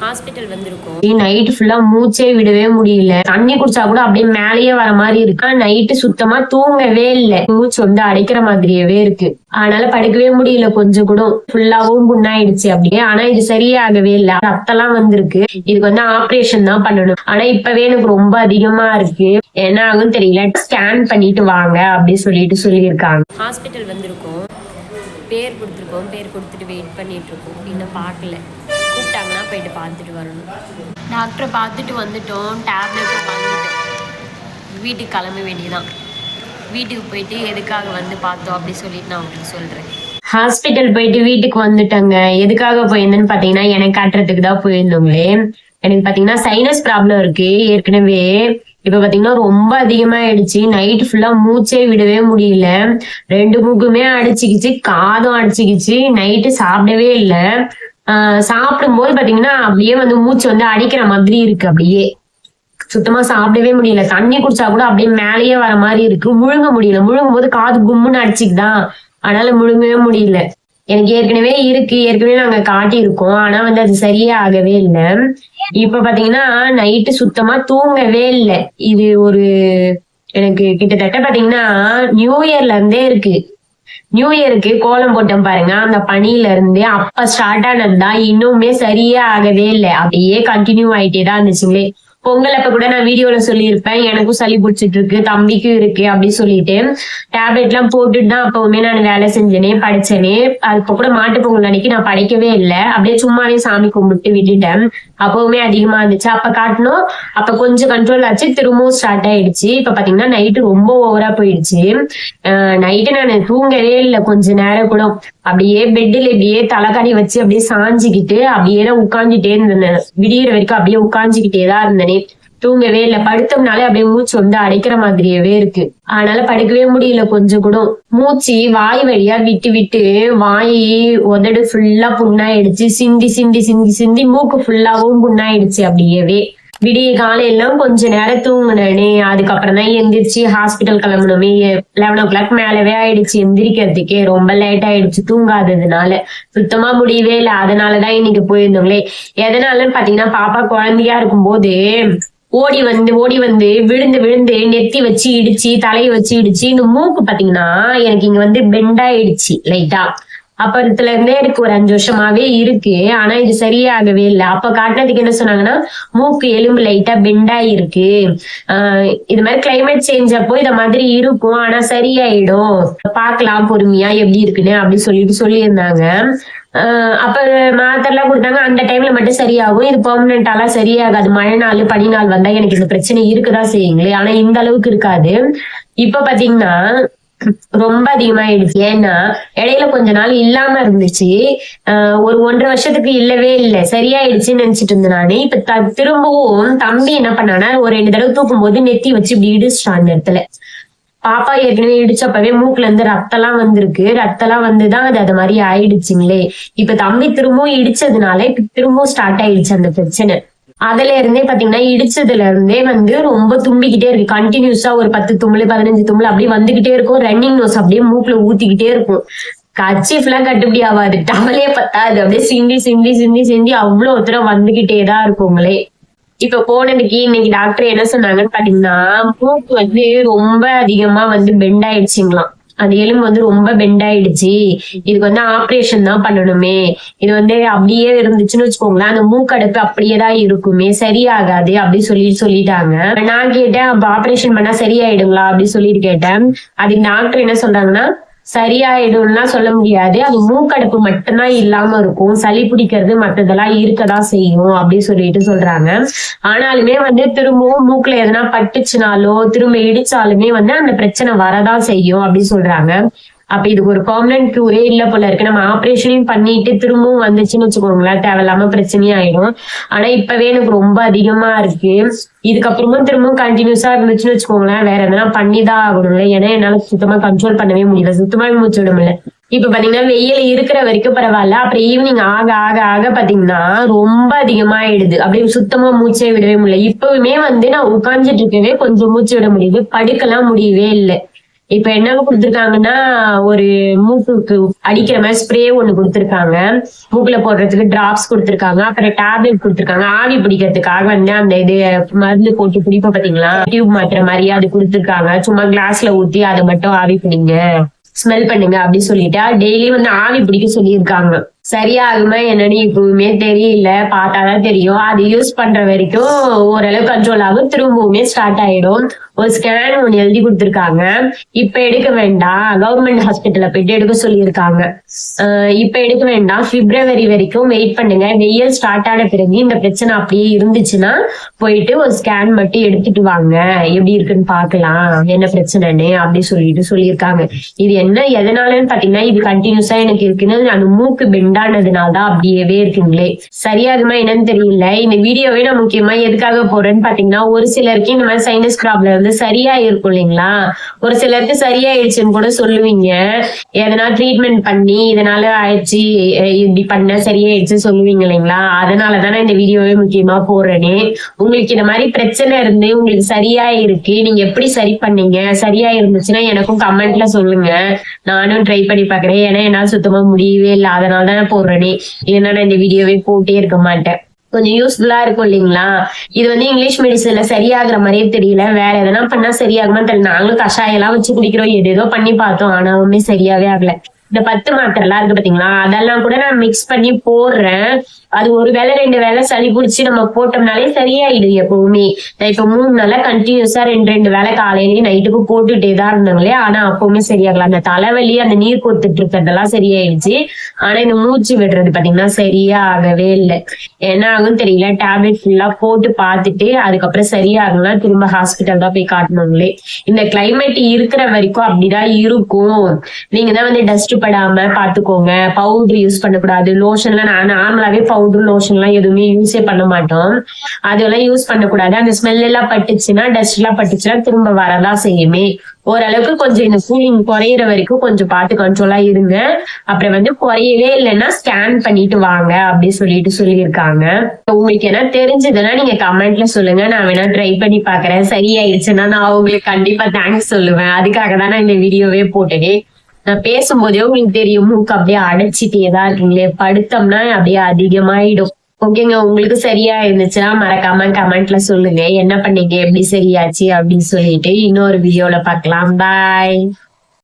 Hospital வந்திருக்கோம். Night ஃபுல்லா மூச்சே விடவே முடியல. தண்ணி குடிச்சா கூட அப்படியே மேலேயே வர மாதிரி இருக்கு. நைட்டு சுத்தமா தூங்கவே இல்லை. மூச்சு வந்து அடைக்கிற மாதிரியவே இருக்கு. அதனால படுக்கவே முடியல கொஞ்சம் கூட. ஃபுல்லாவும் புண்ணாயிடுச்சு அப்படியே. ஆனா இது சரியாகவே இல்லை. ரத்தம்லாம் வந்திருக்கு. இதுக்கு வந்து ஆபரேஷன் தான் பண்ணணும். ஆனா இப்பவே எனக்கு ரொம்ப அதிகமா இருக்கு. என்ன ஆகும் தெரியல. ஸ்கேன் பண்ணிட்டு வாங்க அப்படின்னு சொல்லியிருக்காங்க. ஹாஸ்பிட்டல் வந்திருக்கோம். பேர் கொடுத்துருக்கோம். பேர் கொடுத்துட்டு வெயிட் பண்ணிட்டு இருக்கோம். இன்னும் பார்க்கல. கூப்பிட்டாங்கன்னா போயிட்டு பார்த்துட்டு வரணும். டாக்டரை பார்த்துட்டு வந்துட்டோம். டேப்லெட்டும் வாங்கிட்டோம். வீட்டுக்கு கிளம்ப வேண்டியதான். வீட்டுக்கு போயிட்டு எதுக்காக வந்து பார்த்தோம் அப்படி சொல்லிட்டு நான் உங்களுக்கு சொல்கிறேன். ஹாஸ்பிட்டல் போயிட்டு வீட்டுக்கு வந்துட்டேங்க. எதுக்காக போயிருந்தேன்னு பார்த்தீங்கன்னா எனக்கு காட்டுறதுக்கு தான் போயிருந்தோங்களே. எனக்கு பார்த்தீங்கன்னா சைனஸ் ப்ராப்ளம் இருக்கு ஏற்கனவே. இப்ப பாத்தீங்கன்னா ரொம்ப அதிகமாயிடுச்சு. நைட் ஃபுல்லா மூச்சே விடவே முடியல. 2 மூக்குமே அடிச்சுக்கிச்சு, காதும் அடிச்சுக்கிச்சு. நைட்டு சாப்பிடவே இல்லை. சாப்பிடும்போது பாத்தீங்கன்னா அப்படியே வந்து மூச்சு வந்து அடிக்கிற மாதிரி இருக்கு. அப்படியே சுத்தமா சாப்பிடவே முடியல. தண்ணி குடிச்சா கூட அப்படியே மேலேயே வர மாதிரி இருக்கு. முழுங்க முடியல. முழுங்கும் போது காது கும்முன்னு அடிச்சுக்குதான். அதனால முழுங்கவே முடியல. எனக்கு ஏற்கனவே நாங்க காட்டியிருக்கோம். ஆனா வந்து அது சரியே ஆகவே இல்லை. இப்ப பாத்தீங்கன்னா நைட்டு சுத்தமா தூங்கவே இல்லை. இது ஒரு எனக்கு கிட்டத்தட்ட பாத்தீங்கன்னா நியூ இயர்ல இருந்தே இருக்கு. நியூ இயருக்கு கோலம் போட்டோம் பாருங்க, அந்த பனியில இருந்தே அப்ப ஸ்டார்ட் ஆனதுதான். இன்னுமே சரியே ஆகவே இல்லை. அப்படியே கண்டினியூ ஆயிட்டே தான் இருந்துச்சுங்களே. பொங்கல் அப்ப கூட நான் வீடியோல சொல்லியிருப்பேன், எனக்கும் சளி பிடிச்சிட்டு இருக்கு, தம்பிக்கும் இருக்கு அப்படின்னு சொல்லிட்டு டேப்லெட் எல்லாம் போட்டுட்டு தான் அப்பவுமே நான் வேலை செஞ்சேனே, படிச்சேனே. அப்ப கூட மாட்டு பொங்கல் அன்னைக்கு நான் படிக்கவே இல்லை. அப்படியே சும்மாவே சாமி கும்பிட்டு விட்டுட்டேன். அப்பவுமே அதிகமா இருந்துச்சு. அப்ப காட்டணும். அப்ப கொஞ்சம் கண்ட்ரோல் ஆச்சு. திரும்பவும் ஸ்டார்ட் ஆயிடுச்சு. இப்ப பாத்தீங்கன்னா நைட்டு ரொம்ப ஓவரா போயிடுச்சு. நைட்டு நான் தூங்கவே இல்லை கொஞ்ச நேரம் கூட. அப்படியே பெட்டில் இப்படியே தலைக்காணி வச்சு அப்படியே சாஞ்சிக்கிட்டு அப்படியே தான் உட்காந்துட்டே இருந்தேன். விடியிற வரைக்கும் அப்படியே உட்காந்துக்கிட்டே தான் இருந்தேனே. தூங்கவே இல்லை. படுத்தோம்னாலே அப்படியே மூச்சு வந்து அடைக்கிற மாதிரியவே இருக்கு. அதனால படுக்கவே முடியல கொஞ்சம் கூட. மூச்சு வாய் வழியா விட்டு விட்டு வாய் உதடு ஃபுல்லா புண்ணாயிடுச்சு. சிந்தி சிந்தி சிந்தி சிந்தி மூக்கு ஃபுல்லாவும் புண்ணாயிடுச்சு. அப்படியேவே விடிய காலையெல்லாம் கொஞ்ச நேரம் தூங்குனே. அதுக்கப்புறம் தான் எந்திரிச்சு ஹாஸ்பிட்டல் கிளம்பணுமே. 11 o'clock மேலவே ஆயிடுச்சு. எந்திரிக்கிறதுக்கே ரொம்ப லேட் ஆயிடுச்சு தூங்காததுனால. சுத்தமா முடியவே இல்லை. அதனாலதான் இன்னைக்கு போயிருந்தோங்களே. எதனாலன்னு பாத்தீங்கன்னா பாப்பா குழந்தையா இருக்கும்போது ஓடி வந்து விழுந்து விழுந்து நெத்தி வச்சு இடிச்சு, தலையை வச்சு இடிச்சு, இந்த மூக்கு பாத்தீங்கன்னா எனக்கு இங்க வந்து பெண்ட் ஆயிடுச்சு லைட்டா. அப்பத்துல இருந்தே எனக்கு ஒரு 5 வருஷமாவே இருக்கு. ஆனா இது சரியாகவே இல்லை. அப்ப காட்டினதுக்கு என்ன சொன்னாங்கன்னா, மூக்கு எலும்பு லைட்டா பெண்டா இருக்கு. இது மாதிரி கிளைமேட் சேஞ்ச் அப்போ இத மாதிரி இருக்கும். ஆனா சரியாயிடும், பாக்கலாம் பொறுமையா எப்படி இருக்குன்னு அப்படின்னு சொல்லியிருந்தாங்க. அப்ப மாத்திரை எல்லாம் கொடுத்தாங்க. அந்த டைம்ல மட்டும் சரியாகும். இது பெர்மனன்டாலாம் சரியாகாது. மழை நாள் பனி நாள் வந்தா எனக்கு இந்த பிரச்சனை இருக்குதான் செய்யுங்களே. ஆனா இந்த அளவுக்கு இருக்காது. இப்ப பாத்தீங்கன்னா ரொம்ப அதிகமாயிடுச்சு. ஏன்னா இடையில கொஞ்ச நாள் இல்லாம இருந்துச்சு. ஒரு 1.5 வருஷத்துக்கு இல்லவே இல்லை. சரியாயிடுச்சுன்னு நினைச்சிட்டு இருந்தேன் நானு. இப்ப திரும்பவும் தம்பி என்ன பண்ணானா, ஒரு 2 தடவை தூக்கும் போது நெத்தி வச்சு இப்படி இடிச்சிட்டான் அந்த இடத்துல. பாப்பா ஏற்கனவே இடிச்சப்பவே மூக்குல இருந்து ரத்தம்லாம் வந்திருக்கு. ரத்தம்லாம் வந்துதான் அது மாதிரி ஆயிடுச்சுங்களே. இப்ப தம்பி திரும்பவும் இடிச்சதுனால இப்ப திரும்பவும் ஸ்டார்ட் ஆயிடுச்சு அந்த பிரச்சனை. அதுல இருந்தே பாத்தீங்கன்னா இடிச்சதுல இருந்தே வந்து ரொம்ப தும்பிக்கிட்டே இருக்கு. கண்டினியூஸா ஒரு 10 தும்மல் 15 தும்மல் அப்படியே வந்துகிட்டே இருக்கும். ரன்னிங் நோஸ் அப்படியே மூக்குல ஊத்திக்கிட்டே இருக்கும். கர்ச்சீஃப் எல்லாம் கட்டுப்படி ஆகாது. டவலே பத்தாது. அப்படியே சிந்தி சிந்தி சிந்தி சிந்தி அவ்வளவு தூரம் வந்துகிட்டேதான் இருக்குங்களே. இப்ப போனதுக்கு இன்னைக்கு டாக்டர் என்ன சொன்னாங்கன்னு பாத்தீங்கன்னா, மூக்கு வந்து ரொம்ப அதிகமா வந்து பெண்ட் ஆயிடுச்சுங்களாம். அந்த எலும்பு வந்து ரொம்ப பெண்ட் ஆயிடுச்சு. இதுக்கு வந்து ஆபரேஷன் தான் பண்ணணுமே. இது வந்து அப்படியே இருந்துச்சுன்னு வச்சுக்கோங்களேன், அந்த மூக்கடைப்பு அப்படியேதான் இருக்குமே, சரியாகாது அப்படின்னு சொல்லிட்டாங்க. நான் கேட்டேன், அப்ப ஆபரேஷன் பண்ணா சரியாயிடுங்களா அப்படின்னு சொல்லிட்டு கேட்டேன். அதுக்கு டாக்டர் என்ன சொல்றாங்கன்னா, சரியாயிடும்னா சொல்ல முடியாது. அது மூக்கடைப்பு மட்டும்தான் இல்லாம இருக்கும். சளி பிடிக்கிறது மற்றதெல்லாம் இருக்கதான் செய்யும் அப்படின்னு சொல்றாங்க. ஆனாலுமே வந்து திரும்பவும் மூக்குல எதனா பட்டுச்சுனாலோ திரும்ப இடிச்சாலுமே வந்து அந்த பிரச்சனை வரதான் செய்யும் அப்படின்னு சொல்றாங்க. அப்ப இதுக்கு ஒரு பெர்மனன்ட் கியூரே இல்ல போல இருக்கு. நம்ம ஆபரேஷனையும் பண்ணிட்டு திரும்பவும் வந்துச்சுன்னு வச்சுக்கோங்களேன், தேவையில்லாம பிரச்சனையும் ஆயிடும். ஆனா இப்பவே எனக்கு ரொம்ப அதிகமா இருக்கு. இதுக்கப்புறமும் திரும்பவும் கண்டினியூஸா இருந்துச்சுன்னு வச்சுக்கோங்களேன், வேற எதனா பண்ணிதான் ஆகணும்ல. ஏன்னா என்னால சுத்தமா கண்ட்ரோல் பண்ணவே முடியல. சுத்தமாவே மூச்சு விட முடியல. இப்ப பாத்தீங்கன்னா வெயில் இருக்கிற வரைக்கும் பரவாயில்ல. அப்புறம் ஈவினிங் ஆக ஆக ஆக பாத்தீங்கன்னா ரொம்ப அதிகமாயிடுது. அப்படியே சுத்தமா மூச்சே விடவே முடியல. இப்பவுமே வந்து நான் உட்கார்ந்துட்டு இருக்கவே கொஞ்சம் மூச்சு விட முடியுது. படுக்கலாம் முடியவே இல்லை. இப்ப என்ன கொடுத்திருக்காங்கன்னா ஒரு மூக்குக்கு அடிக்கிற மாதிரி ஸ்ப்ரே ஒண்ணு கொடுத்திருக்காங்க, மூக்குல போடுறதுக்கு டிராப்ஸ் கொடுத்திருக்காங்க, அப்புறம் டேப்லெட் கொடுத்திருக்காங்க, ஆவி பிடிக்கிறதுக்காக வந்து அந்த இது மருந்து போட்டு பிடிப்போம் பாத்தீங்களா, டியூப் மாத்துற மாதிரி அது கொடுத்திருக்காங்க. சும்மா கிளாஸ்ல ஊத்தி அதை மட்டும் ஆவி பிடிங்க, ஸ்மெல் பண்ணுங்க அப்படி சொல்லிட்டு டெய்லி வந்து ஆவி பிடிக்க சொல்லியிருக்காங்க. சரியாகுமா என்னன்னு இப்பவுமே தெரியல, பார்த்தாதான் தெரியும். அது யூஸ் பண்ற வரைக்கும் ஓரளவு கண்ட்ரோல் ஆகும், திரும்பவுமே ஸ்டார்ட் ஆயிடும். ஒரு ஸ்கேன் ஒண்ணு எழுதி கொடுத்திருக்காங்க. இப்ப எடுக்க வேண்டாம், கவர்மெண்ட் ஹாஸ்பிட்டல்ல போயிட்டு எடுக்க சொல்லியிருக்காங்க. இப்ப எடுக்க வேண்டாம், பிப்ரவரி வரைக்கும் வெயிட் பண்ணுங்க. வெயில் ஸ்டார்ட் ஆன பிறகு இந்த பிரச்சனை அப்படியே இருந்துச்சுன்னா போயிட்டு ஒரு ஸ்கேன் மட்டும் எடுத்துட்டு வாங்க, எப்படி இருக்குன்னு பாக்கலாம் என்ன பிரச்சனைன்னு அப்படி சொல்லியிருக்காங்க. இது என்ன எதனாலன்னு பாத்தீங்கன்னா, இது கண்டினியூஸா எனக்கு இருக்குன்னு அந்த மூக்கு பெண்டானதுனாலதான் அப்படியே இருக்குங்களே. சரியாகுமா என்னன்னு தெரியல. இந்த வீடியோவே நான் முக்கியமா எதுக்காக போறேன்னு பாத்தீங்கன்னா, ஒரு சிலருக்கு இந்த மாதிரி சைனஸ் ப்ராப்ளம் வந்து சரியா இருக்கும் இல்லைங்களா, ஒரு சிலருக்கு சரியாயிடுச்சுன்னு கூட சொல்லுவீங்க. எதனா ட்ரீட்மெண்ட் பண்ணி இதனால ஆயிடுச்சு, இப்படி பண்ண சரியாயிடுச்சு சொல்லுவீங்க இல்லைங்களா. அதனாலதானே இந்த வீடியோவே முக்கியமா போடுறேனே. உங்களுக்கு இந்த மாதிரி பிரச்சனை இருந்து உங்களுக்கு சரியா இருக்கு, நீங்க எப்படி சரி பண்ணீங்க, சரியா இருந்துச்சுன்னா எனக்கும் கமெண்ட்ல சொல்லுங்க, நானும் ட்ரை பண்ணி பாக்குறேன். ஏன்னா என்னால சுத்தமா முடியவே இல்லை, அதனாலதான் போடுறேனே. இல்லைன்னா நான் இந்த வீடியோவே போட்டே இருக்க மாட்டேன். கொஞ்சம் யூஸ்ஃபுல்லா இருக்கும் இல்லைங்களா. இது வந்து இங்கிலீஷ் மெடிசன்ல சரியாகிற மாதிரியே தெரியல, வேற எதனா பண்ணா சரியாகுமான்னு தெரியல. நாங்களும் கஷாயம் எல்லாம் வச்சு குடிக்கிறோம், ஏதோ பண்ணி பார்த்தோம், ஆனாலுமே சரியாவே ஆகல. இந்த 10 மாத்திரை எல்லாம் இருக்கு பாத்தீங்களா, அதெல்லாம் கூட நான் மிக்ஸ் பண்ணி போடுறேன். அது ஒரு வேளை 2 வேளை சளி பிடிச்சி நம்ம போட்டோம்னாலே சரியாயிடும் எப்பவுமே. நான் இப்ப 3 நாளா கண்டினியூஸா 2 வேளை காலையிலயும் நைட்டுக்கும் போட்டுட்டே தான் இருந்தாங்களே, ஆனா அப்பவுமே சரியாகல. அந்த தலைவலி அந்த நீர் கொடுத்துட்டு இருக்கிறதெல்லாம் சரியாயிடுச்சு, ஆனா இந்த மூச்சு விடுறது பாத்தீங்கன்னா சரியா ஆகவே இல்லை. என்ன ஆகும் தெரியல. டேப்லெட் ஃபுல்லா போட்டு பார்த்துட்டு அதுக்கப்புறம் சரியாகலன்னா திரும்ப ஹாஸ்பிட்டல் தான் போய் காட்டணுங்களே. இந்த கிளைமேட் இருக்கிற வரைக்கும் அப்படிதான் இருக்கும். நீங்க தான் வந்து டஸ்ட் படாம பாத்துக்கோங்க. பவுடர் யூஸ் பண்ணக்கூடாது, லோஷன்லாம் நான் நார்மலாவே பவுடர் லோஷன் எல்லாம் எதுவுமே யூஸே பண்ண மாட்டோம், அதெல்லாம் யூஸ் பண்ணக்கூடாது. அந்த ஸ்மெல் எல்லாம் பட்டுச்சுன்னா, டஸ்ட் எல்லாம் பட்டுச்சுன்னா திரும்ப வரதான் செய்யுமே. ஓரளவுக்கு கொஞ்சம் இந்த கூலிங் குறையிற வரைக்கும் கொஞ்சம் பார்த்து கண்ட்ரோலா இருங்க. அப்புறம் வந்து குறையவே இல்லைன்னா ஸ்கேன் பண்ணிட்டு வாங்க அப்படி சொல்லியிருக்காங்க. உங்களுக்கு என்ன தெரிஞ்சதுன்னா நீங்க கமெண்ட்ல சொல்லுங்க, நான் வேணா ட்ரை பண்ணி பாக்குறேன். சரியாயிடுச்சுன்னா நான் உங்களுக்கு கண்டிப்பா தேங்க்ஸ் சொல்லுவேன். அதுக்காக தான் நான் இந்த வீடியோவே போட்டேனே. நான் பேசும்போதே உங்களுக்கு தெரியும், மூக்கு அப்படியே அடைச்சிட்டேதான் இருக்குங்களே, படுத்தோம்னா அப்படியே அதிகமாயிடும். ஓகேங்க, உங்களுக்கு சரியா இருந்துச்சுன்னா மறக்காம கமெண்ட்ல சொல்லுங்க என்ன பண்ணீங்க, எப்படி சரியாச்சு அப்படின்னு சொல்லிட்டு. இன்னொரு வீடியோல பார்க்கலாம். பாய்.